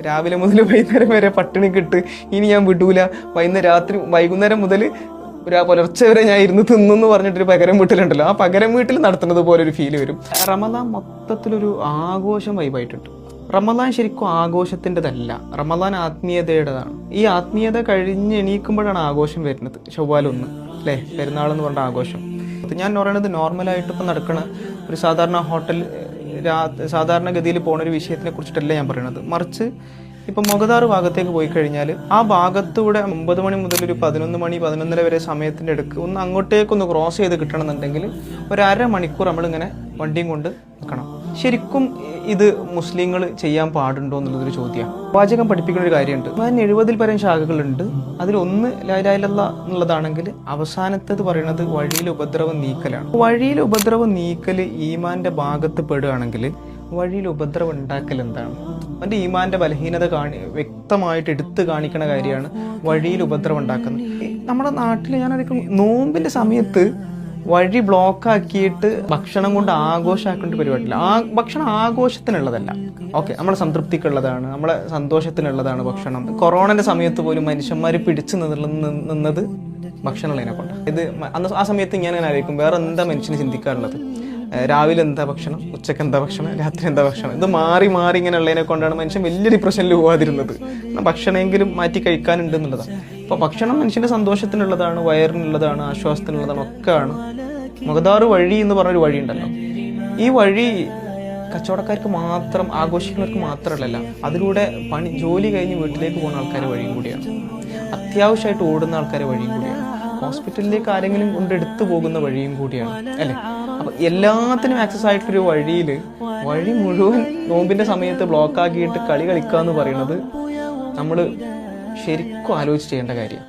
രാവിലെ മുതൽ വൈകുന്നേരം വരെ പട്ടിണി കിട്ട് ഇനി ഞാൻ വിടൂല, വൈകുന്നേരം മുതൽ പുലർച്ചെ വരെ ഞാൻ ഇരുന്ന് തിന്നു പറഞ്ഞിട്ടൊരു പകരം വീട്ടിലുണ്ടല്ലോ, ആ പകരം വീട്ടിൽ നടത്തുന്നത് പോലെ ഒരു ഫീല് വരും. റമദാൻ മൊത്തത്തിലൊരു ആഘോഷം വൈബായിട്ടുണ്ട്. റമദാൻ ശരിക്കും ആഘോഷത്തിൻ്റെതല്ല, റമദാൻ ആത്മീയതയുടേതാണ്. ഈ ആത്മീയത കഴിഞ്ഞ് എണീക്കുമ്പോഴാണ് ആഘോഷം വരുന്നത്. ചൊവ്വാൽ 1 അല്ലേ, പെരുന്നാളെന്ന് പറഞ്ഞ ആഘോഷം. ഞാൻ പറയുന്നത് നോർമലായിട്ട് ഇപ്പം നടക്കുന്ന ഒരു സാധാരണഗതിയിൽ പോകുന്ന ഒരു വിഷയത്തിനെ കുറിച്ചിട്ടല്ല ഞാൻ പറയുന്നത്. മറിച്ച് ഇപ്പം മുഖദാർ ഭാഗത്തേക്ക് പോയി കഴിഞ്ഞാൽ ആ ഭാഗത്തൂടെ 9 മണി മുതൽ ഒരു 11 മണി 11:30 വരെ സമയത്തിൻ്റെ ഇടയ്ക്ക് ഒന്ന് അങ്ങോട്ടേക്കൊന്ന് ക്രോസ് ചെയ്ത് കിട്ടണമെന്നുണ്ടെങ്കിൽ ഒരു അരമണിക്കൂർ നമ്മളിങ്ങനെ വണ്ടിയും കൊണ്ട് നിൽക്കണം. ശരിക്കും ഇത് മുസ്ലിങ്ങൾ ചെയ്യാൻ പാടുണ്ടോ എന്നുള്ളതൊരു ചോദ്യമാണ്. വാചകം പഠിപ്പിക്കുന്ന ഒരു കാര്യമുണ്ട്. 70-ൽ പരം ശാഖകളുണ്ട്. അതിലൊന്ന് ലാ ഇലാഹ ഇല്ലല്ലാഹ് എന്നുള്ളതാണെങ്കിൽ അവസാനത്തേത് പറയുന്നത് വഴിയിൽ ഉപദ്രവം നീക്കലാണ്. വഴിയിൽ ഉപദ്രവം നീക്കൽ ഈമാന്റെ ഭാഗത്ത് പെടുകയാണെങ്കിൽ വഴിയിൽ ഉപദ്രവം ഉണ്ടാക്കൽ എന്താണ്? അവൻ്റെ ഈമാന്റെ ബലഹീനത വ്യക്തമായിട്ട് എടുത്തു കാണിക്കുന്ന കാര്യമാണ് വഴിയിൽ ഉപദ്രവം ഉണ്ടാക്കുന്നത്. നമ്മുടെ നാട്ടിൽ ഞാനൊരിക്കലും നോമ്പിന്റെ സമയത്ത് വഴി ബ്ലോക്കാക്കിയിട്ട് ഭക്ഷണം കൊണ്ട് ആഘോഷമാക്കേണ്ട പരിപാടിയില്ല. ഭക്ഷണം ആഘോഷത്തിനുള്ളതല്ല, ഓക്കെ, നമ്മളെ സംതൃപ്തിക്കുള്ളതാണ്, നമ്മളെ സന്തോഷത്തിനുള്ളതാണ് ഭക്ഷണം. കൊറോണന്റെ സമയത്ത് പോലും മനുഷ്യന്മാർ പിടിച്ചു നിന്നത് ഭക്ഷണമുള്ളതിനെ കൊണ്ട്. അന്ന് ആ സമയത്ത് ഞാൻ ആയിരിക്കും വേറെ എന്താ മനുഷ്യന് ചിന്തിക്കാറുള്ളത്? രാവിലെ എന്താ ഭക്ഷണം, ഉച്ചക്ക് എന്താ ഭക്ഷണം, രാത്രി എന്താ ഭക്ഷണം, ഇത് മാറി ഇങ്ങനെ ഉള്ളതിനെ കൊണ്ടാണ് മനുഷ്യൻ വലിയ ഡിപ്രഷനിൽ പോകാതിരുന്നത്. ഭക്ഷണമെങ്കിലും മാറ്റി കഴിക്കാനുണ്ട് എന്നുള്ളതാണ്. അപ്പോൾ ഭക്ഷണം മനുഷ്യന്റെ സന്തോഷത്തിനുള്ളതാണ്, വയറിനുള്ളതാണ്, ആശ്വാസത്തിനുള്ളതാണ്, ഒക്കെ ആണ്. മുഖദാർ വഴി എന്ന് പറഞ്ഞൊരു വഴി ഉണ്ടല്ലോ, ഈ വഴി കച്ചവടക്കാർക്ക് മാത്രം, ആഘോഷിക്കുന്നവർക്ക് മാത്രമല്ല, അതിലൂടെ ജോലി കഴിഞ്ഞ് വീട്ടിലേക്ക് പോകുന്ന ആൾക്കാരെ വഴിയും കൂടിയാണ്, അത്യാവശ്യമായിട്ട് ഓടുന്ന ആൾക്കാരെ വഴിയും കൂടിയാണ്, ഹോസ്പിറ്റലിലേക്ക് ആരെങ്കിലും കൊണ്ടെടുത്തു പോകുന്ന വഴിയും കൂടിയാണ്, അല്ലേ? അപ്പൊ എല്ലാത്തിനും ആക്സസ് ആയിട്ടൊരു വഴി മുഴുവൻ നോമ്പിന്റെ സമയത്ത് ബ്ലോക്ക് ആക്കിയിട്ട് കളി കളിക്കുക എന്ന് പറയുന്നത് നമ്മൾ ശരിക്കും ആലോചിച്ച് ചെയ്യേണ്ട കാര്യമാണ്.